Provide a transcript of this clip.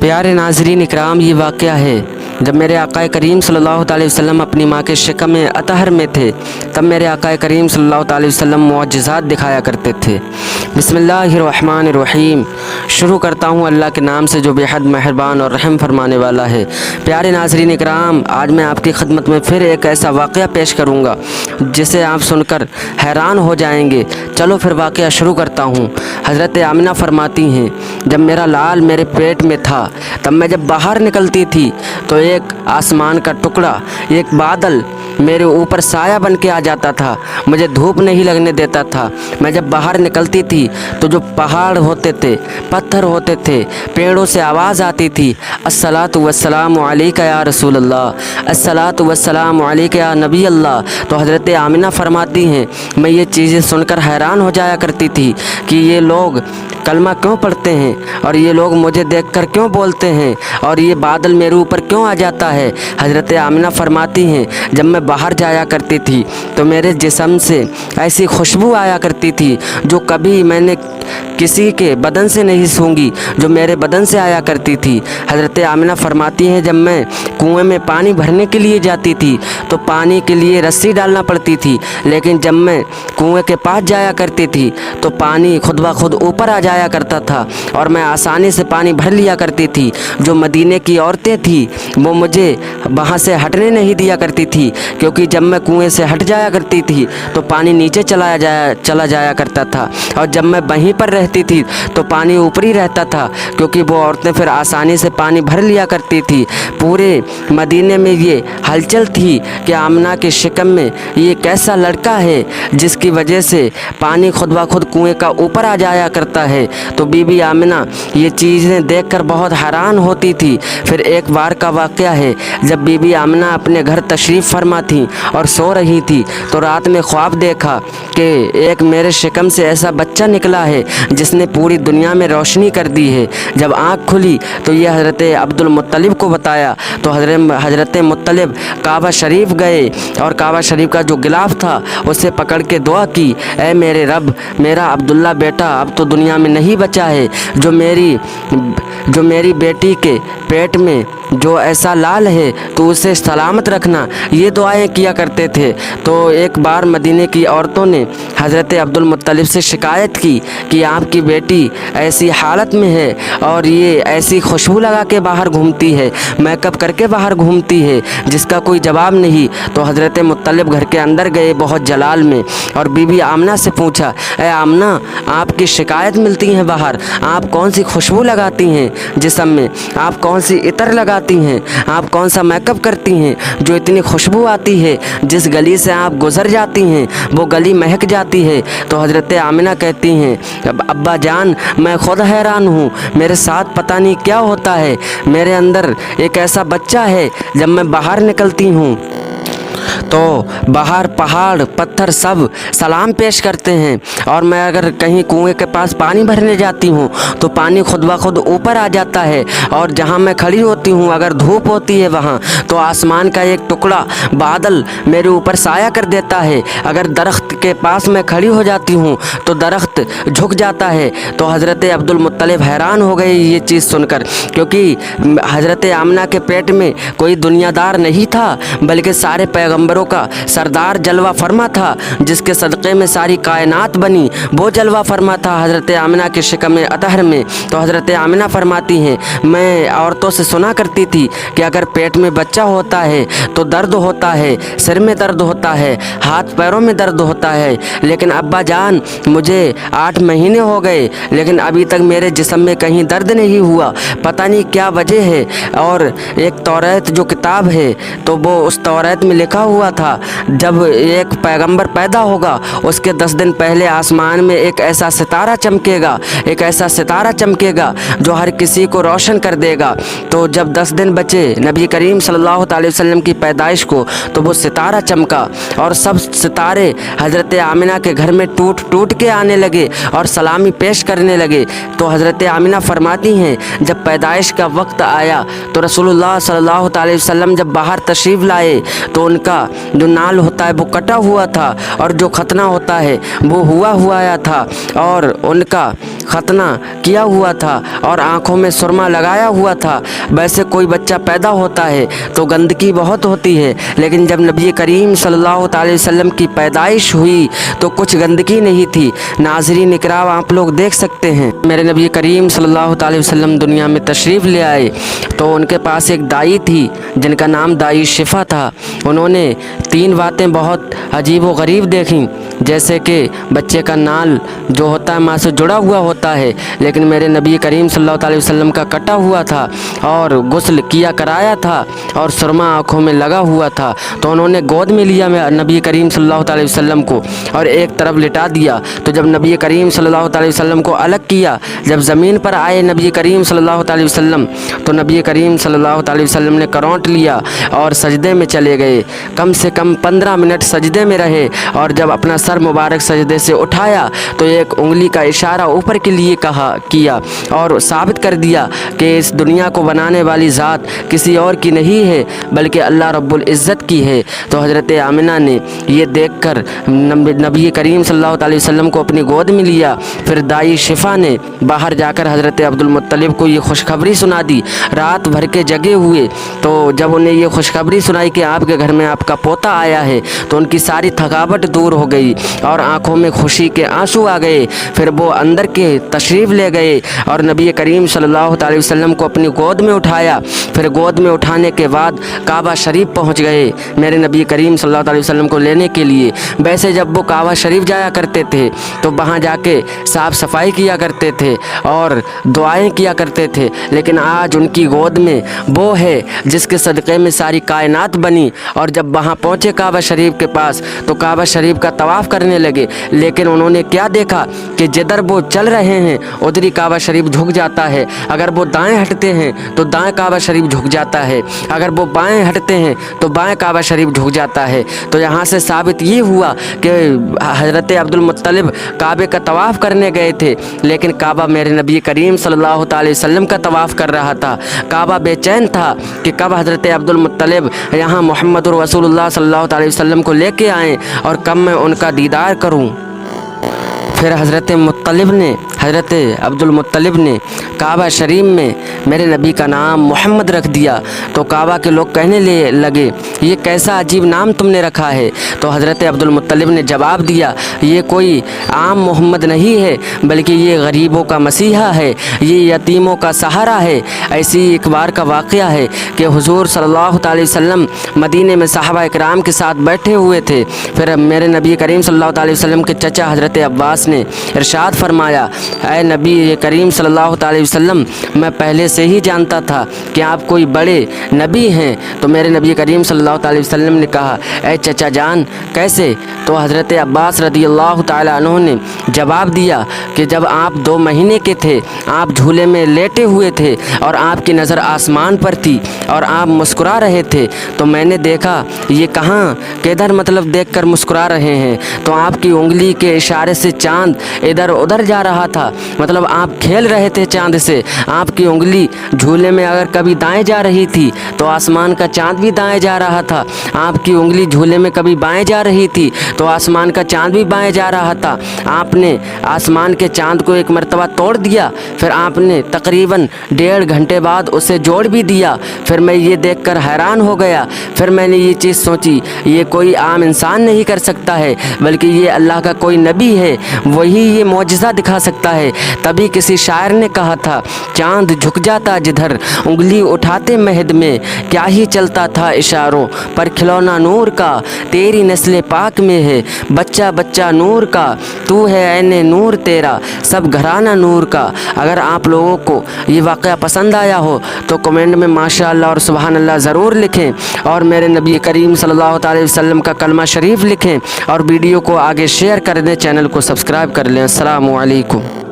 प्यारे नाज़रीन इकराम, ये वाक़या है जब मेरे आक़ाए करीम सल्लल्लाहु अलैहि वसल्लम अपनी माँ के शिकम अतहर में थे, तब मेरे आक़ाए करीम सल्लल्लाहु अलैहि वसल्लम मुअज्जिज़ात दिखाया करते थे। बिस्मिल्लाहिर्रहमानिर्रहीम। शुरू करता हूँ अल्लाह के नाम से जो बेहद मेहरबान और रहम फरमाने वाला है। प्यारे नाज़रीन इकराम, आज मैं आपकी खिदमत में फिर एक ऐसा वाक़या पेश करूँगा जिसे आप सुनकर हैरान हो जाएंगे। चलो फिर वाक़या शुरू करता हूँ। हज़रत आमिना फरमाती हैं, जब मेरा लाल मेरे पेट में था, तब मैं जब बाहर निकलती थी तो एक आसमान का टुकड़ा, एक बादल मेरे ऊपर साया बन के आ जाता था, मुझे धूप नहीं लगने देता था। मैं जब बाहर निकलती थी तो जो पहाड़ होते थे, पत्थर होते थे, पेड़ों से आवाज़ आती थी, अस्सलातु वस्सलामु अलैका या रसूल अल्लाह, अस्सलातु वस्सलामु अलैका या नबी अल्लाह। तो हज़रत आमिना फरमाती हैं, मैं ये चीज़ें सुनकर हैरान हो जाया करती थी कि ये लोग कलमा क्यों पढ़ते हैं और ये लोग मुझे देखकर क्यों बोलते हैं और ये बादल मेरे ऊपर क्यों आ जाता है। हज़रत आमिना फरमाती हैं, जब मैं बाहर जाया करती थी तो मेरे जिस्म से ऐसी खुशबू आया करती थी जो कभी मैंने किसी के बदन से नहीं सूंघी, जो मेरे बदन से आया करती थी। हज़रत आमिना फरमाती हैं, जब मैं कुएं में पानी भरने के लिए जाती थी तो पानी के लिए रस्सी डालना पड़ती थी, लेकिन जब मैं कुएं के पास जाया करती थी तो पानी खुद ब खुद ऊपर आ जाया करता था और मैं आसानी से पानी भर लिया करती थी। जो मदीने की औरतें थी वो मुझे वहाँ से हटने नहीं दिया करती थी, क्योंकि जब मैं कुएं से हट जाया करती थी तो पानी नीचे चला जाया करता था, और जब मैं वहीं पर रहती थी तो पानी ऊपर ही रहता था, क्योंकि वो औरतें फिर आसानी से पानी भर लिया करती थी। पूरे मदीने में ये हलचल थी कि आमिना के शिकम में ये कैसा लड़का है जिसकी वजह से पानी खुद ब खुद कुएं का ऊपर आ जाया करता है। तो बीबी आमिना ये चीज़ें देखकर बहुत हैरान होती थी। फिर एक बार का वाक़या है, जब बीबी आमिना अपने घर तशरीफ़ फरमा थी और सो रही थी तो रात में ख्वाब देखा कि एक मेरे शिकम से ऐसा बच्चा निकला है जिसने पूरी दुनिया में रोशनी कर दी है। जब आँख खुली तो ये हज़रत अब्दुल मुत्तलिब को बताया, तो हज़रत मुत्तलिब काबा शरीफ गए और काबा शरीफ का जो गिलाफ था उसे पकड़ के दुआ की, ऐ मेरे रब, मेरा अब्दुल्ला बेटा अब तो दुनिया में नहीं बचा है, जो मेरी बेटी के पेट में जो ऐसा लाल है तो उसे सलामत रखना, ये दुआएं किया करते थे। तो एक बार मदीने की औरतों ने हज़रत अब्दुल मुत्तलिब से शिकायत की कि आपकी बेटी ऐसी हालत में है और ये ऐसी खुशबू लगा के बाहर घूमती है, मेकअप करके बाहर घूमती है, जिसका कोई जवाब नहीं। तो हज़रत मुत्तलिब घर के अंदर गए बहुत जलाल में और बीबी आमिना से पूछा, ऐ आमिना, आपकी शिकायत मिलती है बाहर, आप कौन सी खुशबू लगाती हैं जिस्म में, आप कौन सी इतर लगाती हैं, आप कौन सा मेकअप करती हैं जो इतनी खुशबू आती है, जिस गली से आप गुज़र जाती हैं वो गली महक जाती है। तो हज़रत आमिना कहती हैं, अब्बा जान, मैं खुद हैरान हूँ, मेरे साथ पता नहीं क्या होता है, मेरे अंदर एक ऐसा बच्चा है, जब मैं बाहर निकलती हूँ तो बाहर पहाड़ पत्थर सब सलाम पेश करते हैं, और मैं अगर कहीं कुएं के पास पानी भरने जाती हूँ तो पानी खुद ब खुद ऊपर आ जाता है, और जहाँ मैं खड़ी होती हूँ अगर धूप होती है वहाँ तो आसमान का एक टुकड़ा बादल मेरे ऊपर साया कर देता है, अगर दरख्त के पास मैं खड़ी हो जाती हूँ तो दरख्त झुक जाता है। तो हज़रत अब्दुल मुत्तलिब हैरान हो गए ये चीज़ सुनकर, क्योंकि हज़रत आमिना के पेट में कोई दुनियादार नहीं था बल्कि सारे पैगंबरों का सरदार जलवा फरमा था, जिसके सदक़े में सारी कायनात बनी, वो जलवा फरमा था हज़रत आमिना के शिकम अतहर में। तो हज़रत आमिना फरमाती हैं, मैं औरतों से सुना करती थी कि अगर पेट में बच्चा होता है तो दर्द होता है, सिर में दर्द होता है, हाथ पैरों में दर्द होता है, लेकिन अब्बा जान मुझे 8 महीने हो गए लेकिन अभी तक मेरे जिस्म में कहीं दर्द नहीं हुआ, पता नहीं क्या वजह है। और एक तौरात जो किताब है तो वो उस तौरात में लिखा हुआ था, जब एक पैगंबर पैदा होगा उसके 10 दिन पहले आसमान में एक ऐसा सितारा चमकेगा, एक ऐसा सितारा चमकेगा जो हर किसी को रोशन कर देगा। तो जब 10 दिन बचे नबी करीम सल्लल्लाहु अलैहि वसल्लम की पैदाइश को तो वो सितारा चमका और सब सितारे हज़रत आमिना के घर में टूट टूट के आने लगे और सलामी पेश करने लगे। तो हज़रत आमिना फरमाती हैं, जब पैदाइश का वक्त आया तो रसूलुल्लाह सल्लल्लाहु अलैहि वसल्लम जब बाहर तशरीफ़ लाए तो उनका जो नाल होता है वो कटा हुआ था और जो खतना होता है वो हुआ था और उनका खतना किया हुआ था और आँखों में सुरमा लगाया हुआ था। वैसे कोई बच्चा पैदा होता है तो गंदगी बहुत होती है, लेकिन जब नबी करीम सल्लल्लाहु अलैहि वसल्लम की पैदाइश हुई तो कुछ गंदगी नहीं थी। नाज़रीन इकराम, आप लोग देख सकते हैं, मेरे नबी करीम सल्लल्लाहु अलैहि वसल्लम दुनिया में तशरीफ़ ले आए तो उनके पास एक दाई थी जिनका नाम दाई शिफा था। उन्होंने 3 बातें बहुत अजीब व गरीब देखी, जैसे कि बच्चे का नाल जो होता है माँ से जुड़ा हुआ होता है, लेकिन मेरे नबी करीम सल्लल्लाहु अलैहि वसल्लम का कटा हुआ था और गुस्ल किया कराया था और सुरमा आँखों में लगा हुआ था। तो उन्होंने गोद में लिया नबी करीम सल्लल्लाहु अलैहि वसल्लम को और एक तरफ लिटा दिया। तो जब नबी करीम सल्लल्लाहु अलैहि वसल्लम को अलग किया, जब ज़मीन पर आए नबी करीम सल्लल्लाहु अलैहि वसल्लम, तो नबी करीम सल्लल्लाहु अलैहि वसल्लम ने करौंट लिया और सजदे में चले गए। कम से कम 15 मिनट सजदे में रहे और जब अपना सर मुबारक सजदे से उठाया तो एक उंगली का इशारा ऊपर के लिए किया और साबित कर दिया कि इस दुनिया को बनाने वाली ज़ात किसी और की नहीं है बल्कि अल्लाह रब्बुल इज़्ज़त की है। तो हज़रत आमिना ने ये देखकर नबी करीम सल्लल्लाहु अलैहि वसल्लम को अपनी गोद में लिया। फिर दाई शिफा ने बाहर जाकर हज़रत अब्दुल मुत्तलिब को ये खुशखबरी सुना दी। रात भर के जगे हुए, तो जब उन्हें ये खुशखबरी सुनाई कि आपके घर में आपका पोता आया है तो उनकी सारी थकावट दूर हो गई और आंखों में खुशी के आंसू आ गए। फिर वो अंदर के तशरीफ़ ले गए और नबी करीम सल्लल्लाहु अलैहि वसल्लम को अपनी गोद में उठाया। फिर गोद में उठाने के बाद काबा शरीफ पहुंच गए मेरे नबी करीम सल्लल्लाहु अलैहि वसल्लम को लेने के लिए। वैसे जब वो काबा शरीफ जाया करते थे तो वहाँ जाके साफ़ सफाई किया करते थे और दुआएं किया करते थे, लेकिन आज उनकी गोद में वो है जिसके सदक़े में सारी कायनात बनी। और जब वहाँ पहुँचे काबा शरीफ के पास तो काबा शरीफ का तवाफ़ करने लगे, लेकिन उन्होंने क्या देखा कि जिधर वो चल रहे हैं उधर ही काबा शरीफ झुक जाता है। अगर वो दाएं हटते हैं तो दाएं काबा शरीफ झुक जाता है, अगर वो बाएं हटते हैं तो बाएं काबा शरीफ झुक जाता है। तो यहाँ से साबित ये हुआ कि हज़रत अब्दुल मुत्तलिब काबे का तवाफ़ करने गए थे, लेकिन काबा मेरे नबी करीम सल्लल्लाहु अलैहि वसल्लम का तवाफ़ कर रहा था। काबा बेचैन था कि कब हज़रत अब्दुल मुत्तलिब यहाँ मोहम्मद रसूलुल्लाह सल्लल्लाहु अलैहि वसल्लम को लेके आएँ और कब मैं उनका दीदार करूँ। फिर हज़रत अब्दुल मुत्तलिब ने काबा शरीफ में मेरे नबी का नाम मोहम्मद रख दिया। तो काबा के लोग कहने लगे ये कैसा अजीब नाम तुमने रखा है। तो हज़रत अब्दुल मुत्तलिब ने जवाब दिया ये कोई आम मोहम्मद नहीं है बल्कि ये गरीबों का मसीहा है, ये यतीमों का सहारा है। ऐसी एक बार का वाक़या है कि हुज़ूर सल्लल्लाहु अलैहि वसल्लम मदीने में सहाबा इकराम के साथ बैठे हुए थे। फिर मेरे नबी करीम सल्लल्लाहु अलैहि वसल्लम के चचा हज़रत अब्बास ने इरशाद फरमाया, ऐ नबी करीम सल्लल्लाहु अलैहि वसल्लम, मैं पहले से ही जानता था कि आप कोई बड़े नबी हैं। तो मेरे नबी करीम सल्लल्लाहु अलैहि वसल्लम ने कहा, ऐ चचा जान कैसे? तो हज़रत अब्बास रदियल्लाहु ताला अन्हु ने जवाब दिया कि जब आप 2 महीने के थे, आप झूले में लेटे हुए थे और आपकी नज़र आसमान पर थी और आप मुस्कुरा रहे थे, तो मैंने देखा ये कहाँ किधर मतलब देखकर मुस्कुरा रहे हैं। तो आपकी उंगली के इशारे से चाँद इधर उधर जा रहा था, मतलब आप खेल रहे थे चाँद से। आपकी उंगली झूले में अगर कभी दाएं जा रही थी तो आसमान का चाँद भी दाएं जा रहा था, आपकी उंगली झूले में कभी बाएं जा रही थी तो आसमान का चाँद भी बाएं जा रहा था। आपने आसमान के चाँद को एक मरतबा तोड़ दिया, फिर आपने तकरीबन 1.5 घंटे बाद उसे जोड़ भी दिया। फिर मैं ये देखकर हैरान हो गया। फिर मैंने ये चीज़ सोची ये कोई आम इंसान नहीं कर सकता है बल्कि ये अल्लाह का कोई नबी है, वही ये मौजज़ा दिखा सकता है। तभी किसी शायर ने कहा था, चाँद झुक जाता जिधर उंगली उठाते महद में, क्या ही चलता था इशारों पर खिलौना नूर का, तेरी नस्ल पाक में है बच्चा बच्चा नूर का, तू है ऐने नूर तेरा सब घराना नूर का। अगर आप लोगों को ये वाक़या पसंद आया हो तो कमेंट में माशाअल्लाह और सुभान अल्लाह ज़रूर लिखें और मेरे नबी करीम सल्लल्लाहु अलैहि वसल्लम का कलमा शरीफ लिखें और वीडियो को आगे शेयर कर दें, चैनल को सब्सक्राइब कर लें। अस्सलामु अलैकुम।